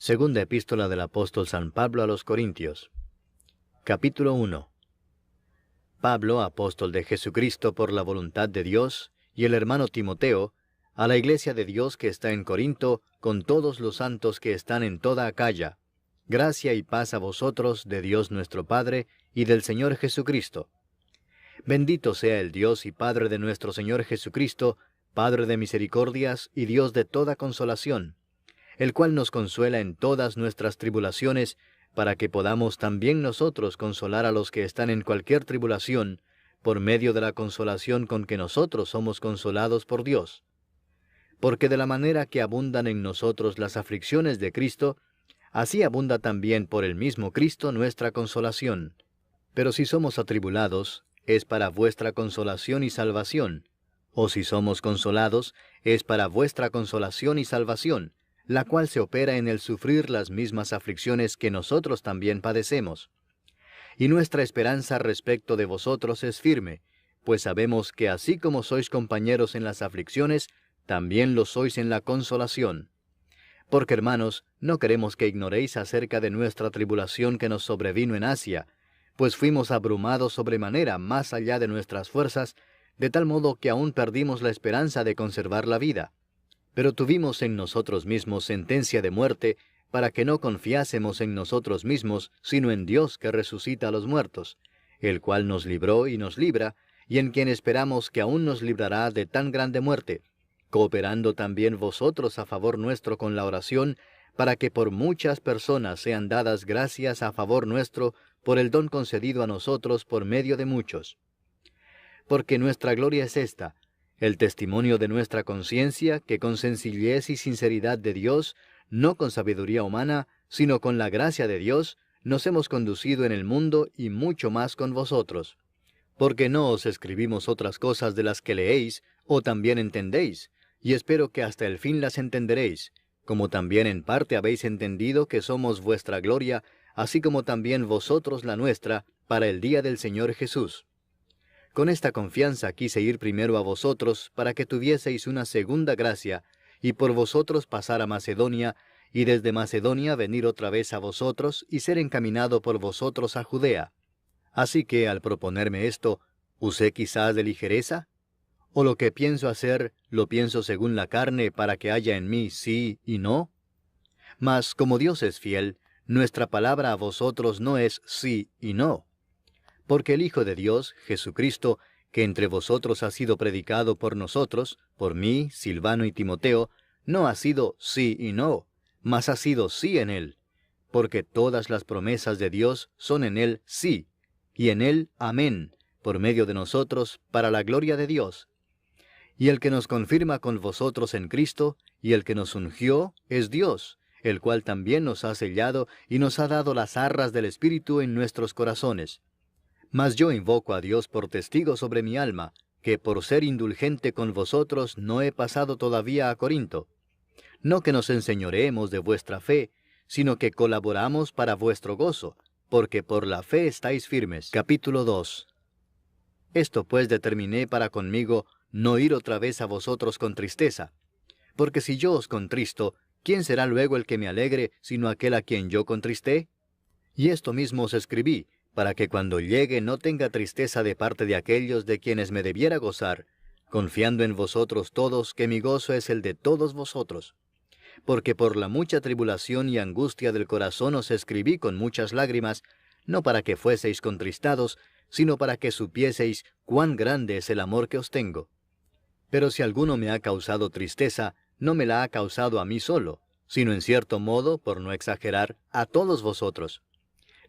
Segunda epístola del apóstol San Pablo a los Corintios. Capítulo 1. Pablo, apóstol de Jesucristo por la voluntad de Dios, y el hermano Timoteo, a la iglesia de Dios que está en Corinto, con todos los santos que están en toda Acaya. Gracia y paz a vosotros de Dios nuestro Padre y del Señor Jesucristo. Bendito sea el Dios y Padre de nuestro Señor Jesucristo, Padre de misericordias y Dios de toda consolación, el cual nos consuela en todas nuestras tribulaciones, para que podamos también nosotros consolar a los que están en cualquier tribulación, por medio de la consolación con que nosotros somos consolados por Dios. Porque de la manera que abundan en nosotros las aflicciones de Cristo, así abunda también por el mismo Cristo nuestra consolación. Pero si somos atribulados, es para vuestra consolación y salvación, o si somos consolados, es para vuestra consolación y salvación, la cual se opera en el sufrir las mismas aflicciones que nosotros también padecemos. Y nuestra esperanza respecto de vosotros es firme, pues sabemos que así como sois compañeros en las aflicciones, también lo sois en la consolación. Porque, hermanos, no queremos que ignoréis acerca de nuestra tribulación que nos sobrevino en Asia, pues fuimos abrumados sobremanera más allá de nuestras fuerzas, de tal modo que aún perdimos la esperanza de conservar la vida. Pero tuvimos en nosotros mismos sentencia de muerte, para que no confiásemos en nosotros mismos, sino en Dios que resucita a los muertos, el cual nos libró y nos libra, y en quien esperamos que aún nos librará de tan grande muerte, cooperando también vosotros a favor nuestro con la oración, para que por muchas personas sean dadas gracias a favor nuestro, por el don concedido a nosotros por medio de muchos. Porque nuestra gloria es esta, el testimonio de nuestra conciencia, que con sencillez y sinceridad de Dios, no con sabiduría humana, sino con la gracia de Dios, nos hemos conducido en el mundo y mucho más con vosotros. Porque no os escribimos otras cosas de las que leéis, o también entendéis, y espero que hasta el fin las entenderéis, como también en parte habéis entendido que somos vuestra gloria, así como también vosotros la nuestra, para el día del Señor Jesús. Con esta confianza quise ir primero a vosotros, para que tuvieseis una segunda gracia, y por vosotros pasar a Macedonia, y desde Macedonia venir otra vez a vosotros, y ser encaminado por vosotros a Judea. Así que, al proponerme esto, ¿usé quizás de ligereza? ¿O lo que pienso hacer, lo pienso según la carne, para que haya en mí sí y no? Mas, como Dios es fiel, nuestra palabra a vosotros no es sí y no. Porque el Hijo de Dios, Jesucristo, que entre vosotros ha sido predicado por nosotros, por mí, Silvano y Timoteo, no ha sido sí y no, mas ha sido sí en él, porque todas las promesas de Dios son en él sí, y en él amén, por medio de nosotros, para la gloria de Dios. Y el que nos confirma con vosotros en Cristo, y el que nos ungió, es Dios, el cual también nos ha sellado y nos ha dado las arras del Espíritu en nuestros corazones. Mas yo invoco a Dios por testigo sobre mi alma, que por ser indulgente con vosotros no he pasado todavía a Corinto. No que nos enseñoreemos de vuestra fe, sino que colaboramos para vuestro gozo, porque por la fe estáis firmes. Capítulo 2. Esto pues determiné para conmigo no ir otra vez a vosotros con tristeza. Porque si yo os contristo, ¿quién será luego el que me alegre, sino aquel a quien yo contristé? Y esto mismo os escribí, para que cuando llegue no tenga tristeza de parte de aquellos de quienes me debiera gozar, confiando en vosotros todos que mi gozo es el de todos vosotros. Porque por la mucha tribulación y angustia del corazón os escribí con muchas lágrimas, no para que fueseis contristados, sino para que supieseis cuán grande es el amor que os tengo. Pero si alguno me ha causado tristeza, no me la ha causado a mí solo, sino en cierto modo, por no exagerar, a todos vosotros.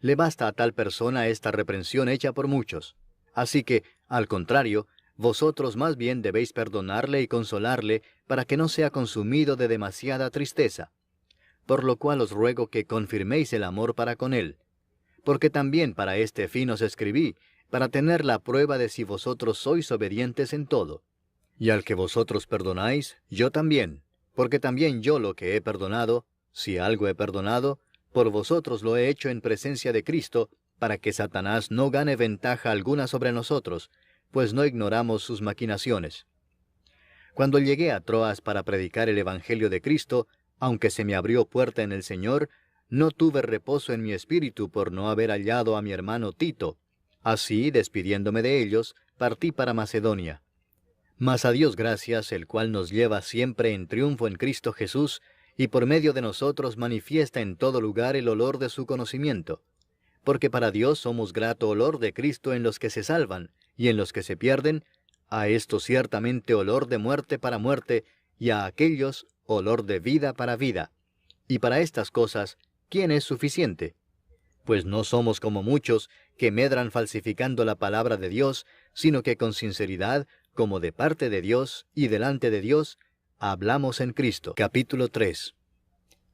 Le basta a tal persona esta reprensión hecha por muchos. Así que, al contrario, vosotros más bien debéis perdonarle y consolarle, para que no sea consumido de demasiada tristeza. Por lo cual os ruego que confirméis el amor para con él. Porque también para este fin os escribí, para tener la prueba de si vosotros sois obedientes en todo. Y al que vosotros perdonáis, yo también, porque también yo lo que he perdonado, si algo he perdonado, por vosotros lo he hecho en presencia de Cristo, para que Satanás no gane ventaja alguna sobre nosotros, pues no ignoramos sus maquinaciones. Cuando llegué a Troas para predicar el Evangelio de Cristo, aunque se me abrió puerta en el Señor, no tuve reposo en mi espíritu por no haber hallado a mi hermano Tito. Así, despidiéndome de ellos, partí para Macedonia. Mas a Dios gracias, el cual nos lleva siempre en triunfo en Cristo Jesús, y por medio de nosotros manifiesta en todo lugar el olor de su conocimiento. Porque para Dios somos grato olor de Cristo en los que se salvan, y en los que se pierden, a estos ciertamente olor de muerte para muerte, y a aquellos olor de vida para vida. Y para estas cosas, ¿quién es suficiente? Pues no somos como muchos que medran falsificando la palabra de Dios, sino que con sinceridad, como de parte de Dios y delante de Dios, hablamos en Cristo. Capítulo 3.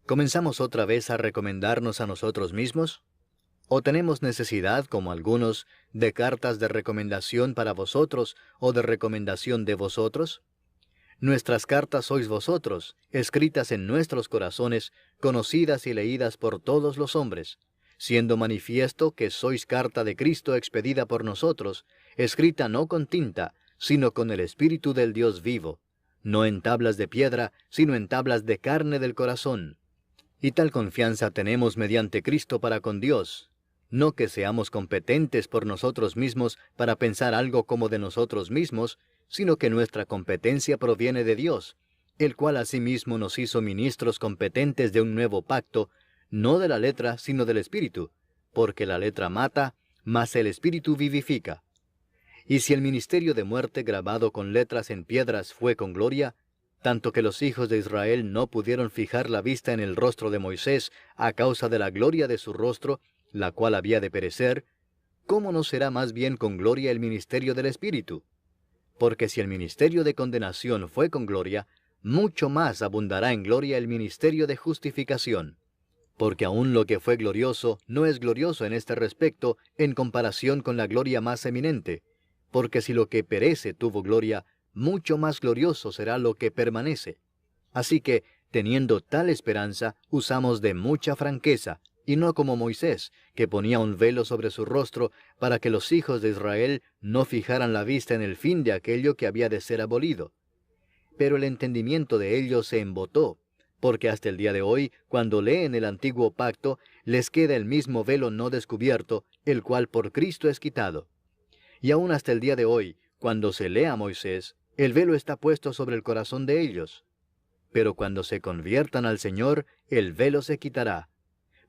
¿Comenzamos otra vez a recomendarnos a nosotros mismos? ¿O tenemos necesidad, como algunos, de cartas de recomendación para vosotros o de recomendación de vosotros? Nuestras cartas sois vosotros, escritas en nuestros corazones, conocidas y leídas por todos los hombres, siendo manifiesto que sois carta de Cristo expedida por nosotros, escrita no con tinta, sino con el Espíritu del Dios vivo, no en tablas de piedra, sino en tablas de carne del corazón. Y tal confianza tenemos mediante Cristo para con Dios, no que seamos competentes por nosotros mismos para pensar algo como de nosotros mismos, sino que nuestra competencia proviene de Dios, el cual asimismo nos hizo ministros competentes de un nuevo pacto, no de la letra, sino del Espíritu, porque la letra mata, mas el Espíritu vivifica. Y si el ministerio de muerte grabado con letras en piedras fue con gloria, tanto que los hijos de Israel no pudieron fijar la vista en el rostro de Moisés a causa de la gloria de su rostro, la cual había de perecer, ¿cómo no será más bien con gloria el ministerio del Espíritu? Porque si el ministerio de condenación fue con gloria, mucho más abundará en gloria el ministerio de justificación. Porque aun lo que fue glorioso no es glorioso en este respecto en comparación con la gloria más eminente, porque si lo que perece tuvo gloria, mucho más glorioso será lo que permanece. Así que, teniendo tal esperanza, usamos de mucha franqueza, y no como Moisés, que ponía un velo sobre su rostro para que los hijos de Israel no fijaran la vista en el fin de aquello que había de ser abolido. Pero el entendimiento de ellos se embotó, porque hasta el día de hoy, cuando leen el antiguo pacto, les queda el mismo velo no descubierto, el cual por Cristo es quitado. Y aún hasta el día de hoy, cuando se lee a Moisés, el velo está puesto sobre el corazón de ellos. Pero cuando se conviertan al Señor, el velo se quitará.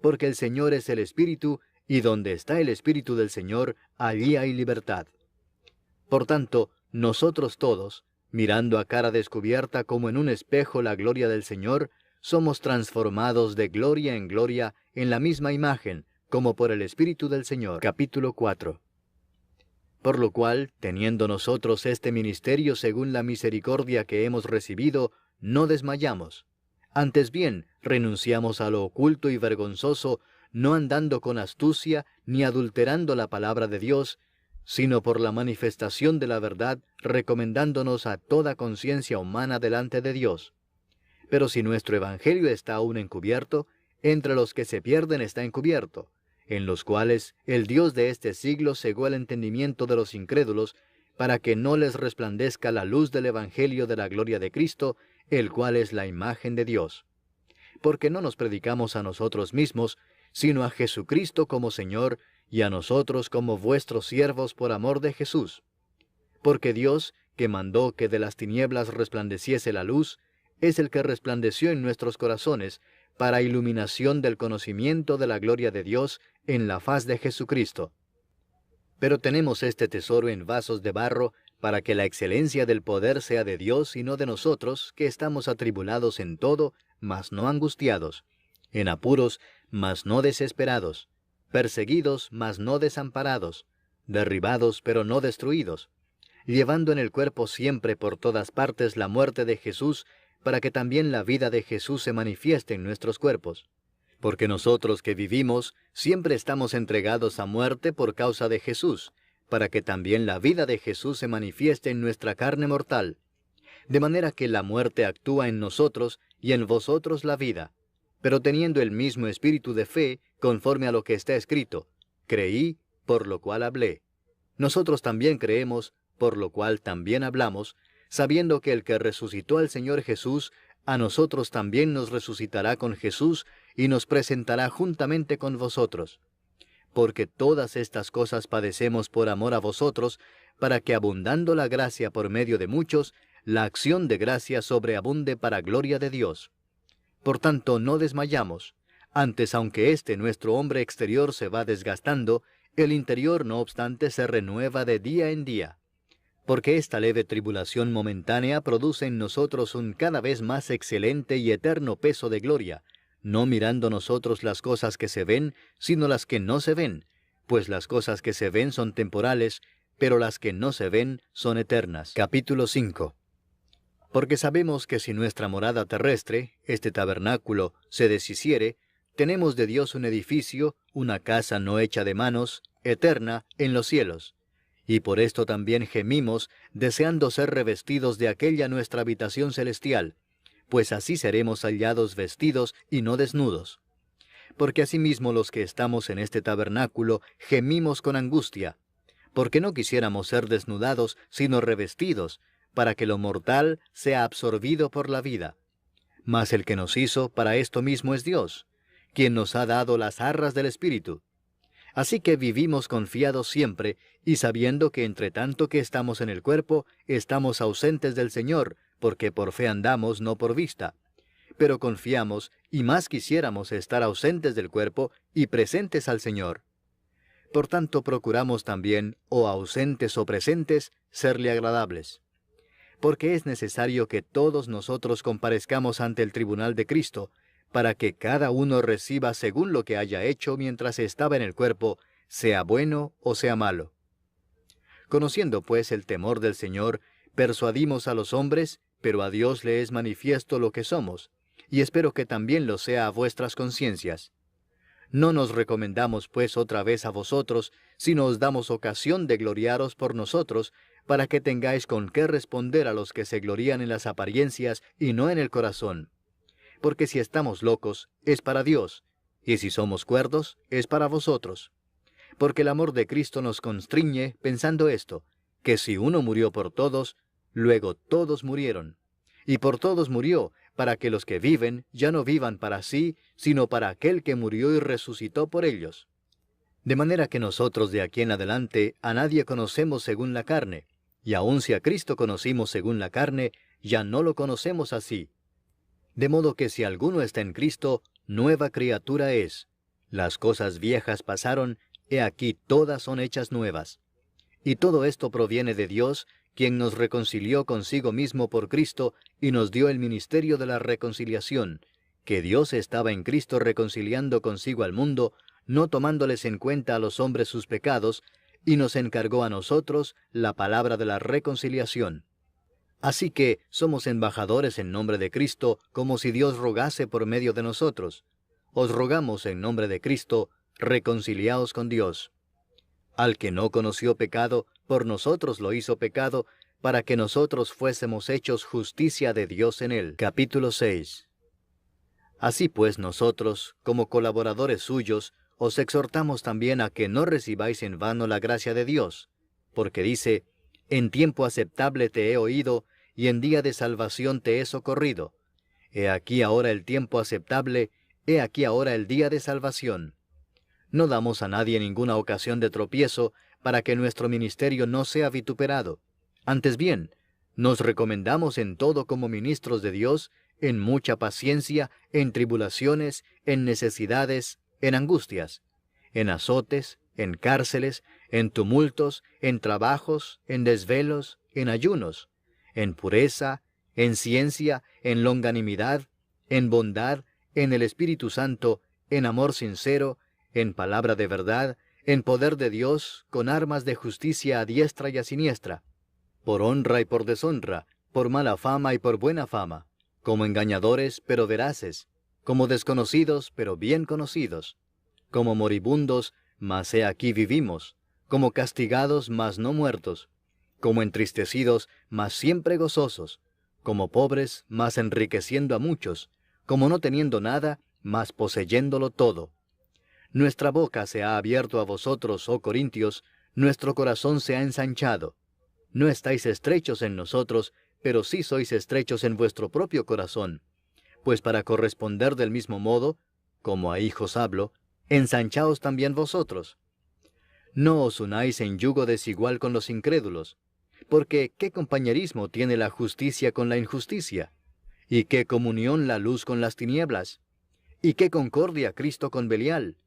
Porque el Señor es el Espíritu, y donde está el Espíritu del Señor, allí hay libertad. Por tanto, nosotros todos, mirando a cara descubierta como en un espejo la gloria del Señor, somos transformados de gloria en gloria en la misma imagen, como por el Espíritu del Señor. Capítulo 4. Por lo cual, teniendo nosotros este ministerio según la misericordia que hemos recibido, no desmayamos. Antes bien, renunciamos a lo oculto y vergonzoso, no andando con astucia, ni adulterando la palabra de Dios, sino por la manifestación de la verdad, recomendándonos a toda conciencia humana delante de Dios. Pero si nuestro evangelio está aún encubierto, entre los que se pierden está encubierto, en los cuales el Dios de este siglo cegó el entendimiento de los incrédulos, para que no les resplandezca la luz del evangelio de la gloria de Cristo, el cual es la imagen de Dios. Porque no nos predicamos a nosotros mismos, sino a Jesucristo como Señor, y a nosotros como vuestros siervos por amor de Jesús. Porque Dios, que mandó que de las tinieblas resplandeciese la luz, es el que resplandeció en nuestros corazones, para iluminación del conocimiento de la gloria de Dios en la faz de Jesucristo. Pero tenemos este tesoro en vasos de barro, para que la excelencia del poder sea de Dios y no de nosotros, que estamos atribulados en todo, mas no angustiados, en apuros, mas no desesperados, perseguidos, mas no desamparados, derribados, pero no destruidos, llevando en el cuerpo siempre por todas partes la muerte de Jesús, para que también la vida de Jesús se manifieste en nuestros cuerpos. Porque nosotros que vivimos, siempre estamos entregados a muerte por causa de Jesús, para que también la vida de Jesús se manifieste en nuestra carne mortal. De manera que la muerte actúa en nosotros y en vosotros la vida. Pero teniendo el mismo espíritu de fe, conforme a lo que está escrito, creí, por lo cual hablé. Nosotros también creemos, por lo cual también hablamos, sabiendo que el que resucitó al Señor Jesús, a nosotros también nos resucitará con Jesús y nos presentará juntamente con vosotros. Porque todas estas cosas padecemos por amor a vosotros, para que abundando la gracia por medio de muchos, la acción de gracia sobreabunde para gloria de Dios. Por tanto, no desmayamos. Antes, aunque nuestro hombre exterior se va desgastando, el interior no obstante se renueva de día en día. Porque esta leve tribulación momentánea produce en nosotros un cada vez más excelente y eterno peso de gloria, no mirando nosotros las cosas que se ven, sino las que no se ven, pues las cosas que se ven son temporales, pero las que no se ven son eternas. Capítulo 5. Porque sabemos que si nuestra morada terrestre, este tabernáculo, se deshiciere, tenemos de Dios un edificio, una casa no hecha de manos, eterna, en los cielos. Y por esto también gemimos, deseando ser revestidos de aquella nuestra habitación celestial, pues así seremos hallados vestidos y no desnudos. Porque asimismo los que estamos en este tabernáculo gemimos con angustia, porque no quisiéramos ser desnudados, sino revestidos, para que lo mortal sea absorbido por la vida. Mas el que nos hizo para esto mismo es Dios, quien nos ha dado las arras del Espíritu. Así que vivimos confiados siempre, y sabiendo que entre tanto que estamos en el cuerpo, estamos ausentes del Señor, porque por fe andamos, no por vista. Pero confiamos, y más quisiéramos estar ausentes del cuerpo y presentes al Señor. Por tanto procuramos también, o ausentes o presentes, serle agradables. Porque es necesario que todos nosotros comparezcamos ante el tribunal de Cristo, para que cada uno reciba según lo que haya hecho mientras estaba en el cuerpo, sea bueno o sea malo. Conociendo pues el temor del Señor, persuadimos a los hombres, pero a Dios le es manifiesto lo que somos, y espero que también lo sea a vuestras conciencias. No nos recomendamos pues otra vez a vosotros, sino os damos ocasión de gloriaros por nosotros, para que tengáis con qué responder a los que se glorían en las apariencias y no en el corazón. Porque si estamos locos, es para Dios, y si somos cuerdos, es para vosotros. Porque el amor de Cristo nos constriñe pensando esto, que si uno murió por todos, luego todos murieron. Y por todos murió, para que los que viven ya no vivan para sí, sino para aquel que murió y resucitó por ellos. De manera que nosotros de aquí en adelante a nadie conocemos según la carne, y aun si a Cristo conocimos según la carne, ya no lo conocemos así. De modo que si alguno está en Cristo, nueva criatura es. Las cosas viejas pasaron, he aquí todas son hechas nuevas. Y todo esto proviene de Dios, quien nos reconcilió consigo mismo por Cristo y nos dio el ministerio de la reconciliación, que Dios estaba en Cristo reconciliando consigo al mundo, no tomándoles en cuenta a los hombres sus pecados, y nos encargó a nosotros la palabra de la reconciliación. Así que somos embajadores en nombre de Cristo, como si Dios rogase por medio de nosotros. Os rogamos en nombre de Cristo, reconciliaos con Dios. Al que no conoció pecado, por nosotros lo hizo pecado, para que nosotros fuésemos hechos justicia de Dios en él. Capítulo 6. Así pues nosotros, como colaboradores suyos, os exhortamos también a que no recibáis en vano la gracia de Dios, porque dice, en tiempo aceptable te he oído, y en día de salvación te he socorrido. He aquí ahora el tiempo aceptable, he aquí ahora el día de salvación. No damos a nadie ninguna ocasión de tropiezo, para que nuestro ministerio no sea vituperado. Antes bien, nos recomendamos en todo como ministros de Dios, en mucha paciencia, en tribulaciones, en necesidades, en angustias, en azotes, en cárceles, en tumultos, en trabajos, en desvelos, en ayunos, en pureza, en ciencia, en longanimidad, en bondad, en el Espíritu Santo, en amor sincero, en palabra de verdad, en poder de Dios, con armas de justicia a diestra y a siniestra, por honra y por deshonra, por mala fama y por buena fama, como engañadores pero veraces, como desconocidos pero bien conocidos, como moribundos, mas he aquí vivimos, como castigados, mas no muertos, como entristecidos, mas siempre gozosos, como pobres, mas enriqueciendo a muchos, como no teniendo nada, mas poseyéndolo todo. Nuestra boca se ha abierto a vosotros, oh Corintios, nuestro corazón se ha ensanchado. No estáis estrechos en nosotros, pero sí sois estrechos en vuestro propio corazón, pues para corresponder del mismo modo, como a hijos hablo, ensanchaos también vosotros. No os unáis en yugo desigual con los incrédulos, porque ¿qué compañerismo tiene la justicia con la injusticia? ¿Y qué comunión la luz con las tinieblas? ¿Y qué concordia Cristo con Belial?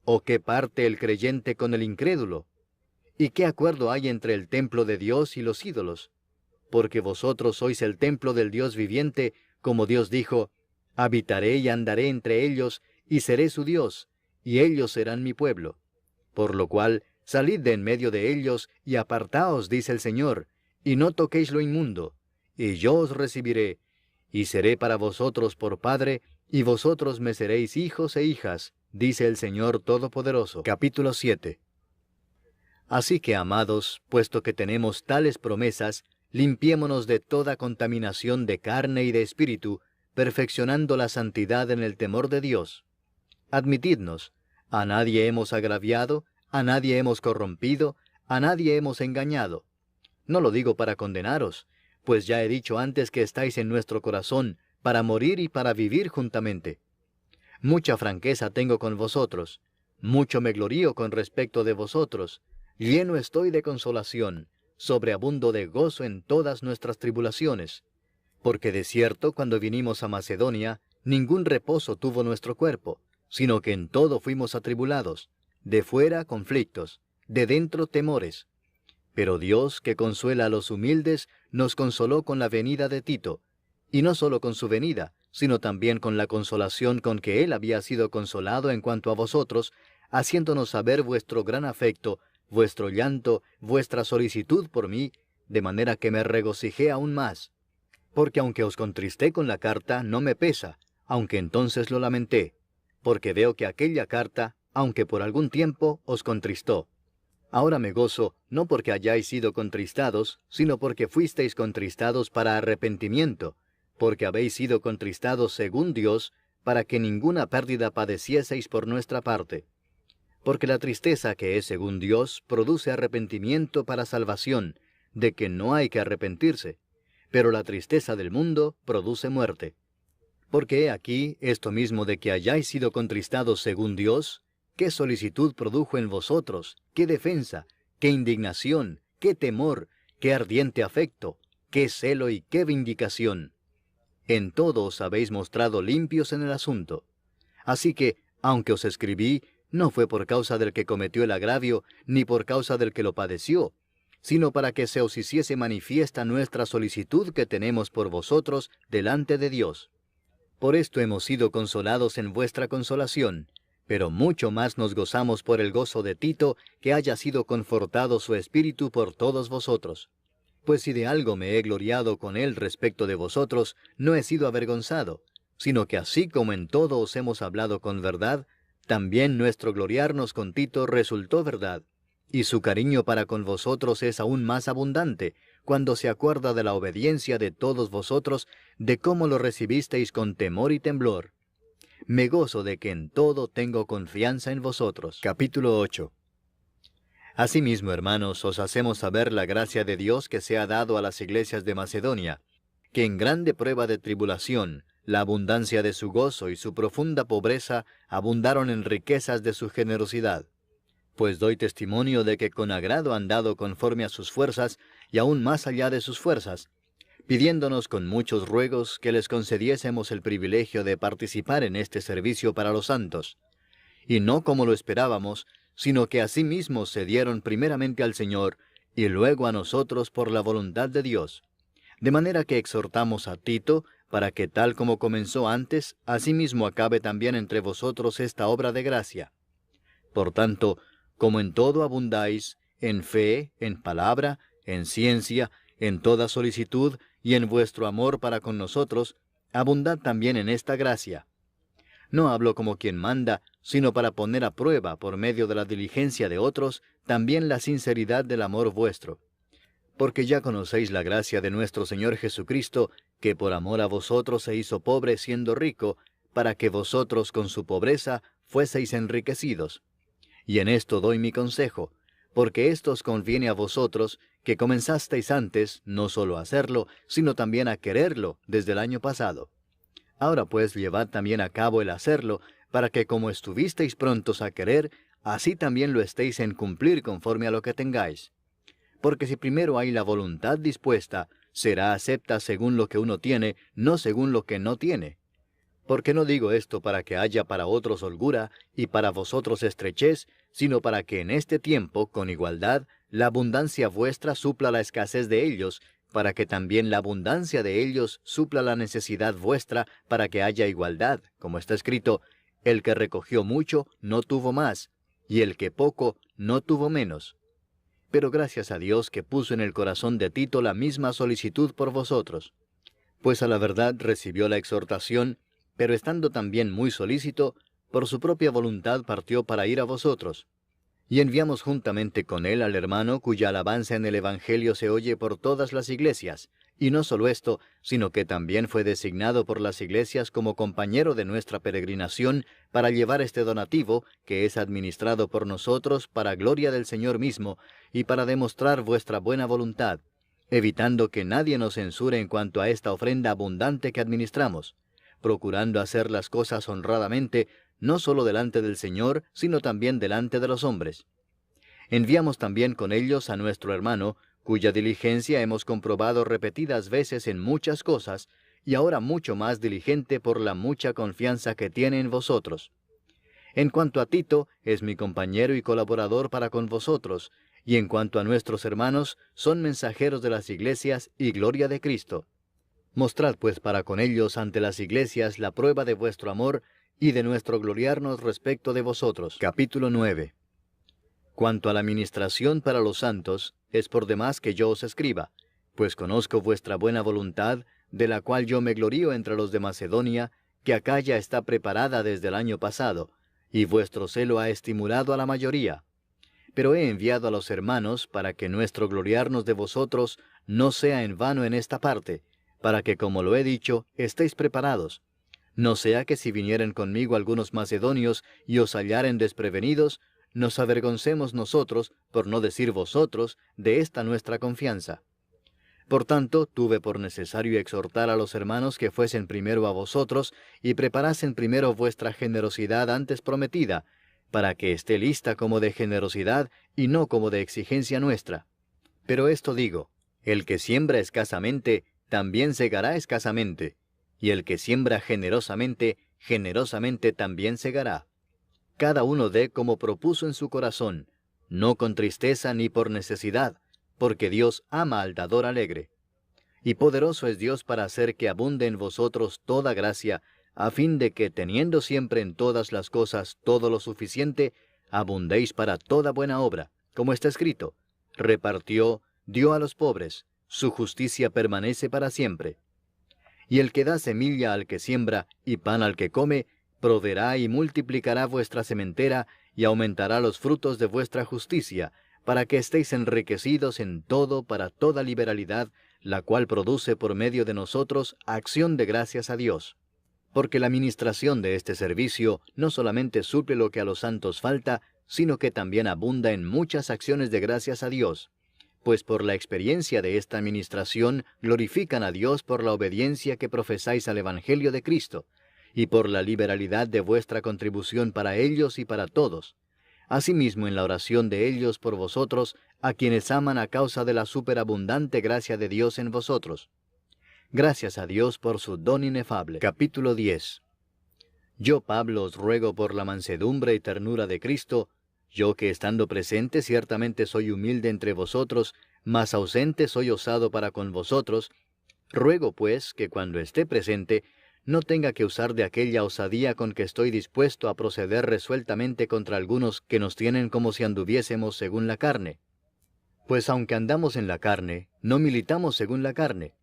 ¿O qué parte el creyente con el incrédulo? ¿Y qué acuerdo hay entre el templo de Dios y los ídolos? Porque vosotros sois el templo del Dios viviente, como Dios dijo, habitaré y andaré entre ellos, y seré su Dios, y ellos serán mi pueblo. Por lo cual, salid de en medio de ellos, y apartaos, dice el Señor, y no toquéis lo inmundo, y yo os recibiré, y seré para vosotros por Padre, y vosotros me seréis hijos e hijas, dice el Señor Todopoderoso. Capítulo 7. Así que, amados, puesto que tenemos tales promesas, limpiémonos de toda contaminación de carne y de espíritu, perfeccionando la santidad en el temor de Dios. Admitidnos, a nadie hemos agraviado, a nadie hemos corrompido, a nadie hemos engañado. No lo digo para condenaros, pues ya he dicho antes que estáis en nuestro corazón, para morir y para vivir juntamente. Mucha franqueza tengo con vosotros, mucho me glorío con respecto de vosotros, lleno estoy de consolación, sobreabundo de gozo en todas nuestras tribulaciones. Porque de cierto, cuando vinimos a Macedonia, ningún reposo tuvo nuestro cuerpo, sino que en todo fuimos atribulados, de fuera conflictos, de dentro temores. Pero Dios, que consuela a los humildes, nos consoló con la venida de Tito, y no solo con su venida, sino también con la consolación con que él había sido consolado en cuanto a vosotros, haciéndonos saber vuestro gran afecto, vuestro llanto, vuestra solicitud por mí, de manera que me regocijé aún más. Porque aunque os contristé con la carta, no me pesa, aunque entonces lo lamenté, porque veo que aquella carta, aunque por algún tiempo, os contristó. Ahora me gozo, no porque hayáis sido contristados, sino porque fuisteis contristados para arrepentimiento, porque habéis sido contristados según Dios, para que ninguna pérdida padecieseis por nuestra parte. Porque la tristeza que es según Dios produce arrepentimiento para salvación, de que no hay que arrepentirse, pero la tristeza del mundo produce muerte. Porque he aquí esto mismo de que hayáis sido contristados según Dios, qué solicitud produjo en vosotros, qué defensa, qué indignación, qué temor, qué ardiente afecto, qué celo y qué vindicación. En todo os habéis mostrado limpios en el asunto. Así que, aunque os escribí, no fue por causa del que cometió el agravio, ni por causa del que lo padeció, sino para que se os hiciese manifiesta nuestra solicitud que tenemos por vosotros delante de Dios. Por esto hemos sido consolados en vuestra consolación, pero mucho más nos gozamos por el gozo de Tito, que haya sido confortado su espíritu por todos vosotros. Pues si de algo me he gloriado con él respecto de vosotros, no he sido avergonzado, sino que así como en todo os hemos hablado con verdad, también nuestro gloriarnos con Tito resultó verdad, y su cariño para con vosotros es aún más abundante, cuando se acuerda de la obediencia de todos vosotros, de cómo lo recibisteis con temor y temblor. Me gozo de que en todo tengo confianza en vosotros. Capítulo 8. Asimismo, hermanos, os hacemos saber la gracia de Dios que se ha dado a las iglesias de Macedonia, que en grande prueba de tribulación, la abundancia de su gozo y su profunda pobreza abundaron en riquezas de su generosidad. Pues doy testimonio de que con agrado han dado conforme a sus fuerzas y aún más allá de sus fuerzas, pidiéndonos con muchos ruegos que les concediésemos el privilegio de participar en este servicio para los santos. Y no como lo esperábamos, sino que asimismo se dieron primeramente al Señor, y luego a nosotros por la voluntad de Dios. De manera que exhortamos a Tito, para que tal como comenzó antes, asimismo acabe también entre vosotros esta obra de gracia. Por tanto, como en todo abundáis, en fe, en palabra, en ciencia, en toda solicitud, y en vuestro amor para con nosotros, abundad también en esta gracia. No hablo como quien manda, sino para poner a prueba, por medio de la diligencia de otros, también la sinceridad del amor vuestro. Porque ya conocéis la gracia de nuestro Señor Jesucristo, que por amor a vosotros se hizo pobre siendo rico, para que vosotros con su pobreza fueseis enriquecidos. Y en esto doy mi consejo, porque esto os conviene a vosotros, que comenzasteis antes, no solo a hacerlo, sino también a quererlo desde el año pasado. Ahora pues llevad también a cabo el hacerlo, para que como estuvisteis prontos a querer, así también lo estéis en cumplir conforme a lo que tengáis. Porque si primero hay la voluntad dispuesta, será acepta según lo que uno tiene, no según lo que no tiene. Porque no digo esto para que haya para otros holgura y para vosotros estrechez, sino para que en este tiempo, con igualdad, la abundancia vuestra supla la escasez de ellos, para que también la abundancia de ellos supla la necesidad vuestra, para que haya igualdad, como está escrito, el que recogió mucho no tuvo más, y el que poco no tuvo menos. Pero gracias a Dios que puso en el corazón de Tito la misma solicitud por vosotros. Pues a la verdad recibió la exhortación, pero estando también muy solícito, por su propia voluntad partió para ir a vosotros. Y enviamos juntamente con él al hermano cuya alabanza en el Evangelio se oye por todas las iglesias, y no solo esto, sino que también fue designado por las iglesias como compañero de nuestra peregrinación para llevar este donativo, que es administrado por nosotros para gloria del Señor mismo, y para demostrar vuestra buena voluntad, evitando que nadie nos censure en cuanto a esta ofrenda abundante que administramos, procurando hacer las cosas honradamente, no solo delante del Señor, sino también delante de los hombres. Enviamos también con ellos a nuestro hermano, cuya diligencia hemos comprobado repetidas veces en muchas cosas, y ahora mucho más diligente por la mucha confianza que tiene en vosotros. En cuanto a Tito, es mi compañero y colaborador para con vosotros, y en cuanto a nuestros hermanos, son mensajeros de las iglesias y gloria de Cristo. Mostrad pues para con ellos ante las iglesias la prueba de vuestro amor y de nuestro gloriarnos respecto de vosotros. Capítulo 9. Cuanto a la ministración para los santos, es por demás que yo os escriba, pues conozco vuestra buena voluntad, de la cual yo me glorío entre los de Macedonia, que acá ya está preparada desde el año pasado, y vuestro celo ha estimulado a la mayoría. Pero he enviado a los hermanos para que nuestro gloriarnos de vosotros no sea en vano en esta parte, para que, como lo he dicho, estéis preparados. No sea que si vinieren conmigo algunos macedonios y os hallaren desprevenidos, nos avergoncemos nosotros, por no decir vosotros, de esta nuestra confianza. Por tanto, tuve por necesario exhortar a los hermanos que fuesen primero a vosotros y preparasen primero vuestra generosidad antes prometida, para que esté lista como de generosidad y no como de exigencia nuestra. Pero esto digo, el que siembra escasamente, también segará escasamente, y el que siembra generosamente, generosamente también segará. Cada uno dé como propuso en su corazón, no con tristeza ni por necesidad, porque Dios ama al dador alegre. Y poderoso es Dios para hacer que abunde en vosotros toda gracia, a fin de que, teniendo siempre en todas las cosas todo lo suficiente, abundéis para toda buena obra, como está escrito, repartió, dio a los pobres, su justicia permanece para siempre. Y el que da semilla al que siembra y pan al que come, proveerá y multiplicará vuestra sementera y aumentará los frutos de vuestra justicia, para que estéis enriquecidos en todo para toda liberalidad, la cual produce por medio de nosotros acción de gracias a Dios. Porque la ministración de este servicio no solamente suple lo que a los santos falta, sino que también abunda en muchas acciones de gracias a Dios. Pues por la experiencia de esta administración glorifican a Dios por la obediencia que profesáis al Evangelio de Cristo, y por la liberalidad de vuestra contribución para ellos y para todos. Asimismo en la oración de ellos por vosotros, a quienes aman a causa de la superabundante gracia de Dios en vosotros. Gracias a Dios por su don inefable. Capítulo 10. Yo, Pablo, os ruego por la mansedumbre y ternura de Cristo, yo que estando presente ciertamente soy humilde entre vosotros, mas ausente soy osado para con vosotros, ruego pues que cuando esté presente, no tenga que usar de aquella osadía con que estoy dispuesto a proceder resueltamente contra algunos que nos tienen como si anduviésemos según la carne. Pues aunque andamos en la carne, no militamos según la carne,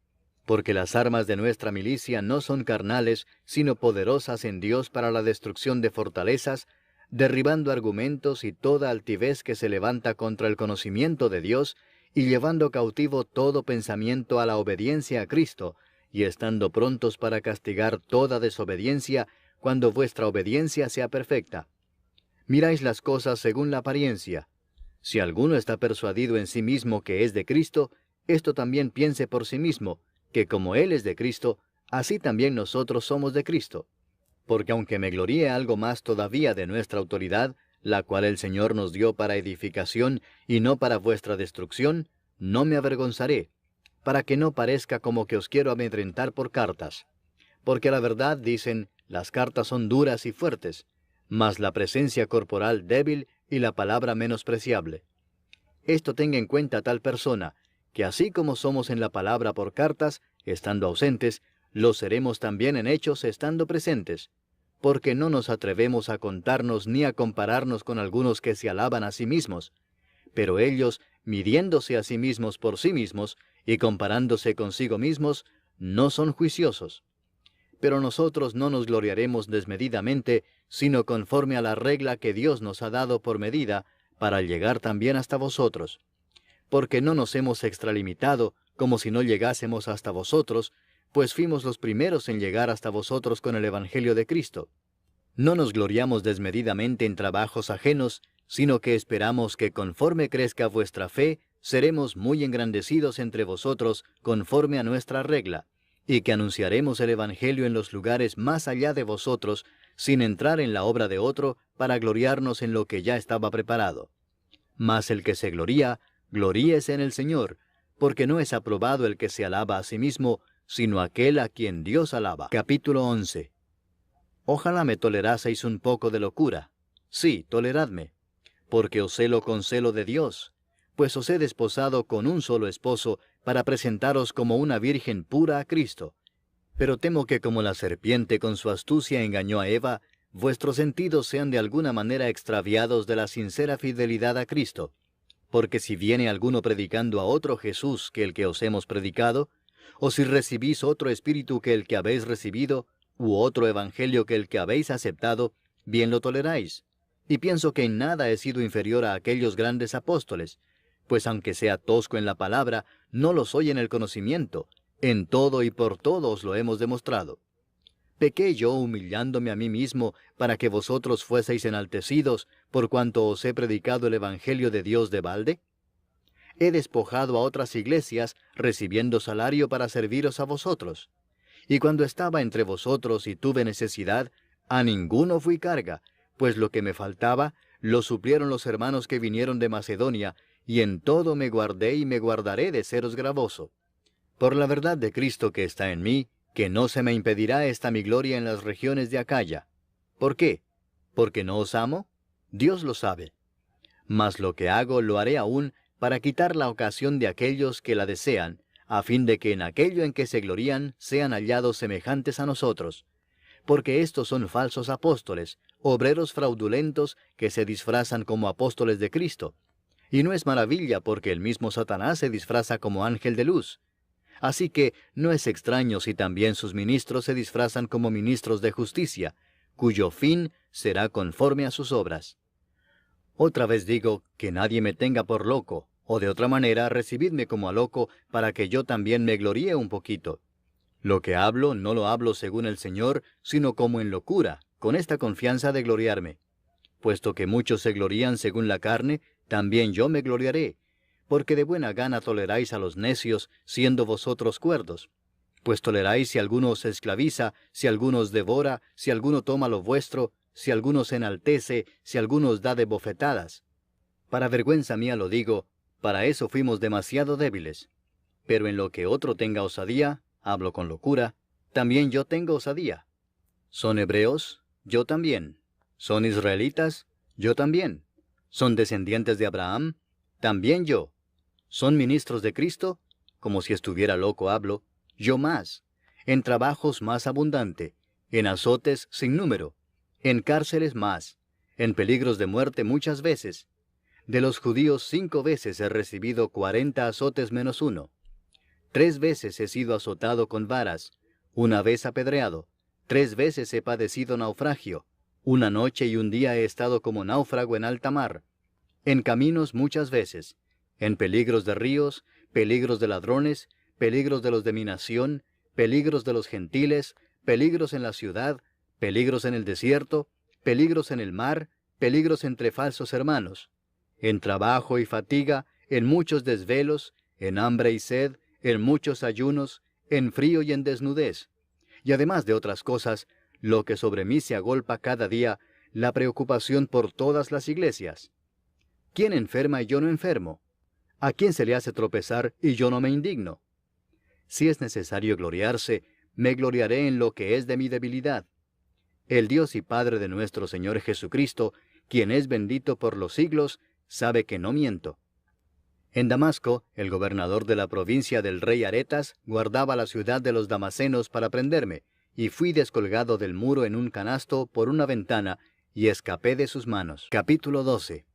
porque las armas de nuestra milicia no son carnales, sino poderosas en Dios para la destrucción de fortalezas, derribando argumentos y toda altivez que se levanta contra el conocimiento de Dios, y llevando cautivo todo pensamiento a la obediencia a Cristo, y estando prontos para castigar toda desobediencia, cuando vuestra obediencia sea perfecta. Miráis las cosas según la apariencia. Si alguno está persuadido en sí mismo que es de Cristo, esto también piense por sí mismo, que como Él es de Cristo, así también nosotros somos de Cristo. Porque aunque me gloríe algo más todavía de nuestra autoridad, la cual el Señor nos dio para edificación y no para vuestra destrucción, no me avergonzaré, para que no parezca como que os quiero amedrentar por cartas. Porque a la verdad dicen, las cartas son duras y fuertes, mas la presencia corporal débil y la palabra menospreciable. Esto tenga en cuenta tal persona, que así como somos en la palabra por cartas, estando ausentes, lo seremos también en hechos estando presentes, porque no nos atrevemos a contarnos ni a compararnos con algunos que se alaban a sí mismos, pero ellos, midiéndose a sí mismos por sí mismos y comparándose consigo mismos, no son juiciosos. Pero nosotros no nos gloriaremos desmedidamente, sino conforme a la regla que Dios nos ha dado por medida, para llegar también hasta vosotros. Porque no nos hemos extralimitado, como si no llegásemos hasta vosotros, pues fuimos los primeros en llegar hasta vosotros con el Evangelio de Cristo. No nos gloriamos desmedidamente en trabajos ajenos, sino que esperamos que conforme crezca vuestra fe, seremos muy engrandecidos entre vosotros conforme a nuestra regla, y que anunciaremos el Evangelio en los lugares más allá de vosotros, sin entrar en la obra de otro, para gloriarnos en lo que ya estaba preparado. Mas el que se gloría, gloríese en el Señor, porque no es aprobado el que se alaba a sí mismo, sino aquel a quien Dios alaba. Capítulo 11. Ojalá me toleraseis un poco de locura. Sí, toleradme, porque os celo con celo de Dios, pues os he desposado con un solo esposo, para presentaros como una virgen pura a Cristo. Pero temo que como la serpiente con su astucia engañó a Eva, vuestros sentidos sean de alguna manera extraviados de la sincera fidelidad a Cristo. Porque si viene alguno predicando a otro Jesús que el que os hemos predicado, o si recibís otro espíritu que el que habéis recibido, u otro evangelio que el que habéis aceptado, bien lo toleráis. Y pienso que en nada he sido inferior a aquellos grandes apóstoles, pues aunque sea tosco en la palabra, no lo soy en el conocimiento, en todo y por todo os lo hemos demostrado. ¿Pequé yo humillándome a mí mismo para que vosotros fueseis enaltecidos por cuanto os he predicado el Evangelio de Dios de balde? He despojado a otras iglesias, recibiendo salario para serviros a vosotros. Y cuando estaba entre vosotros y tuve necesidad, a ninguno fui carga, pues lo que me faltaba, lo suplieron los hermanos que vinieron de Macedonia, y en todo me guardé y me guardaré de seros gravoso. Por la verdad de Cristo que está en mí, que no se me impedirá esta mi gloria en las regiones de Acaya. ¿Por qué? ¿Porque no os amo? Dios lo sabe. Mas lo que hago lo haré aún para quitar la ocasión de aquellos que la desean, a fin de que en aquello en que se glorían sean hallados semejantes a nosotros. Porque estos son falsos apóstoles, obreros fraudulentos que se disfrazan como apóstoles de Cristo. Y no es maravilla porque el mismo Satanás se disfraza como ángel de luz. Así que no es extraño si también sus ministros se disfrazan como ministros de justicia, cuyo fin será conforme a sus obras. Otra vez digo, que nadie me tenga por loco, o de otra manera recibidme como a loco, para que yo también me gloríe un poquito. Lo que hablo no lo hablo según el Señor, sino como en locura, con esta confianza de gloriarme. Puesto que muchos se glorían según la carne, también yo me gloriaré, porque de buena gana toleráis a los necios, siendo vosotros cuerdos. Pues toleráis si alguno os esclaviza, si alguno os devora, si alguno toma lo vuestro, si alguno se enaltece, si alguno os da de bofetadas. Para vergüenza mía lo digo, para eso fuimos demasiado débiles. Pero en lo que otro tenga osadía, hablo con locura, también yo tengo osadía. ¿Son hebreos? Yo también. ¿Son israelitas? Yo también. ¿Son descendientes de Abraham? También yo. ¿Son ministros de Cristo? Como si estuviera loco hablo, yo más. En trabajos más abundante, en azotes sin número, en cárceles más, en peligros de muerte muchas veces. De los judíos 5 veces he recibido 40 azotes menos uno. 3 veces he sido azotado con varas, 1 vez apedreado, 3 veces he padecido naufragio, 1 noche y 1 día he estado como náufrago en alta mar, en caminos muchas veces, en peligros de ríos, peligros de ladrones, peligros de los de mi nación, peligros de los gentiles, peligros en la ciudad, peligros en el desierto, peligros en el mar, peligros entre falsos hermanos, en trabajo y fatiga, en muchos desvelos, en hambre y sed, en muchos ayunos, en frío y en desnudez. y además de otras cosas, lo que sobre mí se agolpa cada día, la preocupación por todas las iglesias. ¿Quién enferma y yo no enfermo? ¿A quién se le hace tropezar y yo no me indigno? Si es necesario gloriarse, me gloriaré en lo que es de mi debilidad. El Dios y Padre de nuestro Señor Jesucristo, quien es bendito por los siglos, sabe que no miento. En Damasco, el gobernador de la provincia del rey Aretas guardaba la ciudad de los damasenos para prenderme, y fui descolgado del muro en un canasto por una ventana, y escapé de sus manos. Capítulo 12.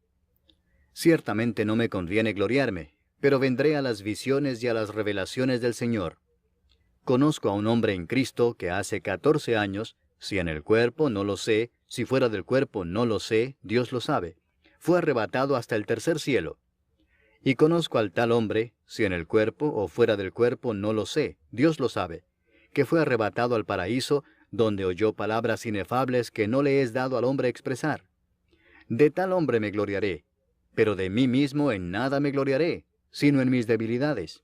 Ciertamente no me conviene gloriarme, pero vendré a las visiones y a las revelaciones del Señor. Conozco a un hombre en Cristo que hace 14 años, si en el cuerpo no lo sé, si fuera del cuerpo no lo sé, Dios lo sabe, fue arrebatado hasta el tercer cielo. Y conozco al tal hombre, si en el cuerpo o fuera del cuerpo no lo sé, Dios lo sabe, que fue arrebatado al paraíso, donde oyó palabras inefables que no le es dado al hombre expresar. De tal hombre me gloriaré, pero de mí mismo en nada me gloriaré, sino en mis debilidades.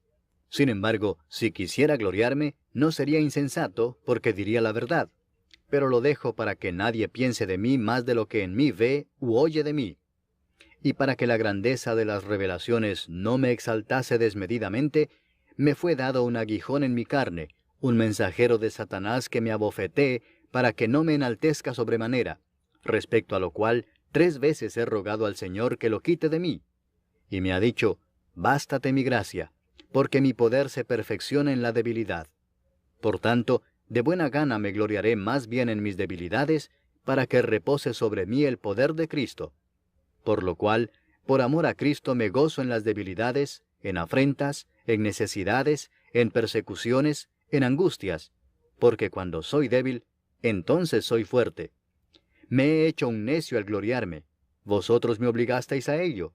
Sin embargo, si quisiera gloriarme, no sería insensato, porque diría la verdad, pero lo dejo para que nadie piense de mí más de lo que en mí ve u oye de mí. Y para que la grandeza de las revelaciones no me exaltase desmedidamente, me fue dado un aguijón en mi carne, un mensajero de Satanás que me abofetee, para que no me enaltezca sobremanera, respecto a lo cual 3 veces he rogado al Señor que lo quite de mí. Y me ha dicho, bástate mi gracia, porque mi poder se perfecciona en la debilidad. Por tanto, de buena gana me gloriaré más bien en mis debilidades, para que repose sobre mí el poder de Cristo. Por lo cual, por amor a Cristo me gozo en las debilidades, en afrentas, en necesidades, en persecuciones, en angustias, porque cuando soy débil, entonces soy fuerte. Me he hecho un necio al gloriarme. Vosotros me obligasteis a ello,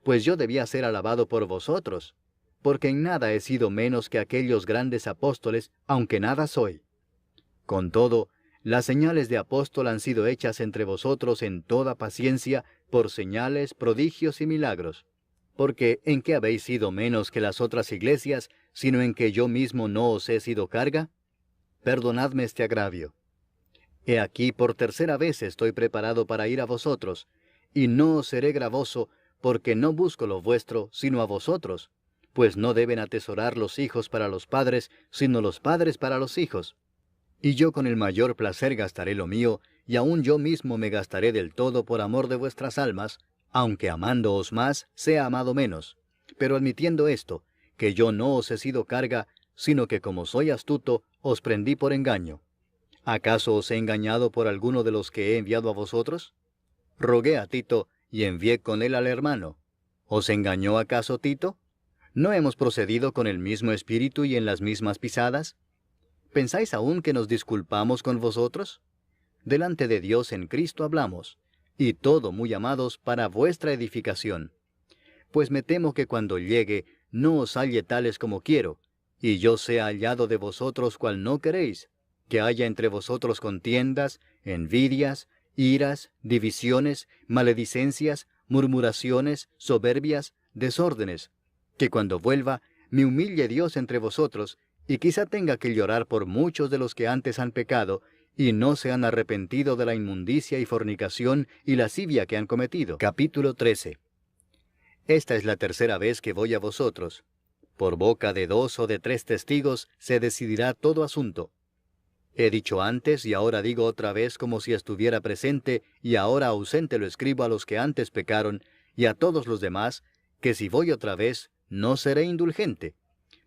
pues yo debía ser alabado por vosotros, porque en nada he sido menos que aquellos grandes apóstoles, aunque nada soy. Con todo, las señales de apóstol han sido hechas entre vosotros en toda paciencia, por señales, prodigios y milagros. Porque ¿en qué habéis sido menos que las otras iglesias, sino en que yo mismo no os he sido carga? Perdonadme este agravio. He aquí por 3ª vez estoy preparado para ir a vosotros, y no os seré gravoso, porque no busco lo vuestro, sino a vosotros, pues no deben atesorar los hijos para los padres, sino los padres para los hijos. Y yo con el mayor placer gastaré lo mío, y aun yo mismo me gastaré del todo por amor de vuestras almas, aunque amándoos más, sea amado menos. Pero admitiendo esto, que yo no os he sido carga, sino que como soy astuto, os prendí por engaño. ¿Acaso os he engañado por alguno de los que he enviado a vosotros? Rogué a Tito, y envié con él al hermano. ¿Os engañó acaso Tito? ¿No hemos procedido con el mismo espíritu y en las mismas pisadas? ¿Pensáis aún que nos disculpamos con vosotros? Delante de Dios en Cristo hablamos, y todo, muy amados, para vuestra edificación. Pues me temo que cuando llegue, no os halle tales como quiero, y yo sea hallado de vosotros cual no queréis, que haya entre vosotros contiendas, envidias, iras, divisiones, maledicencias, murmuraciones, soberbias, desórdenes, que cuando vuelva, me humille Dios entre vosotros, y quizá tenga que llorar por muchos de los que antes han pecado, y no se han arrepentido de la inmundicia y fornicación y lascivia que han cometido. Capítulo 13. Esta es la 3ª vez que voy a vosotros. Por boca de 2 o de 3 testigos se decidirá todo asunto. He dicho antes y ahora digo otra vez como si estuviera presente, y ahora ausente lo escribo a los que antes pecaron, y a todos los demás, que si voy otra vez, no seré indulgente.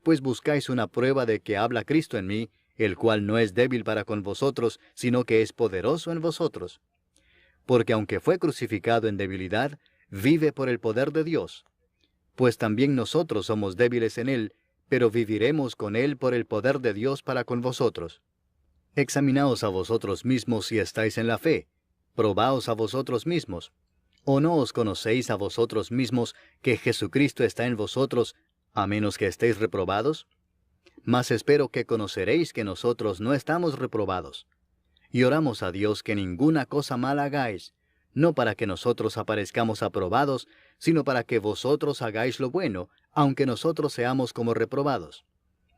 Pues buscáis una prueba de que habla Cristo en mí, el cual no es débil para con vosotros, sino que es poderoso en vosotros. Porque aunque fue crucificado en debilidad, vive por el poder de Dios. Pues también nosotros somos débiles en él, pero viviremos con él por el poder de Dios para con vosotros. Examinaos a vosotros mismos si estáis en la fe. Probaos a vosotros mismos. ¿O no os conocéis a vosotros mismos que Jesucristo está en vosotros, a menos que estéis reprobados? Mas espero que conoceréis que nosotros no estamos reprobados. Y oramos a Dios que ninguna cosa mala hagáis, no para que nosotros aparezcamos aprobados, sino para que vosotros hagáis lo bueno, aunque nosotros seamos como reprobados.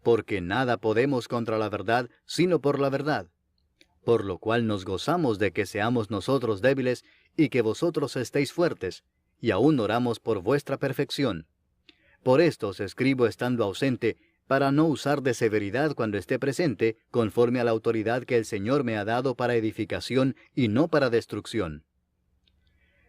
porque nada podemos contra la verdad, sino por la verdad. Por lo cual nos gozamos de que seamos nosotros débiles y que vosotros estéis fuertes, y aún oramos por vuestra perfección. Por esto os escribo estando ausente, para no usar de severidad cuando esté presente, conforme a la autoridad que el Señor me ha dado para edificación y no para destrucción.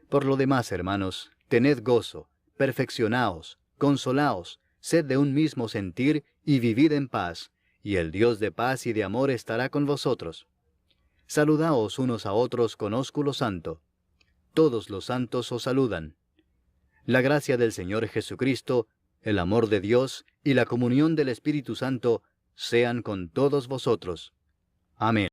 Por lo demás, hermanos, tened gozo, perfeccionaos, consolaos, sed de un mismo sentir y vivid en paz, y el Dios de paz y de amor estará con vosotros. Saludaos unos a otros con ósculo santo. Todos los santos os saludan. La gracia del Señor Jesucristo, el amor de Dios y la comunión del Espíritu Santo sean con todos vosotros. Amén.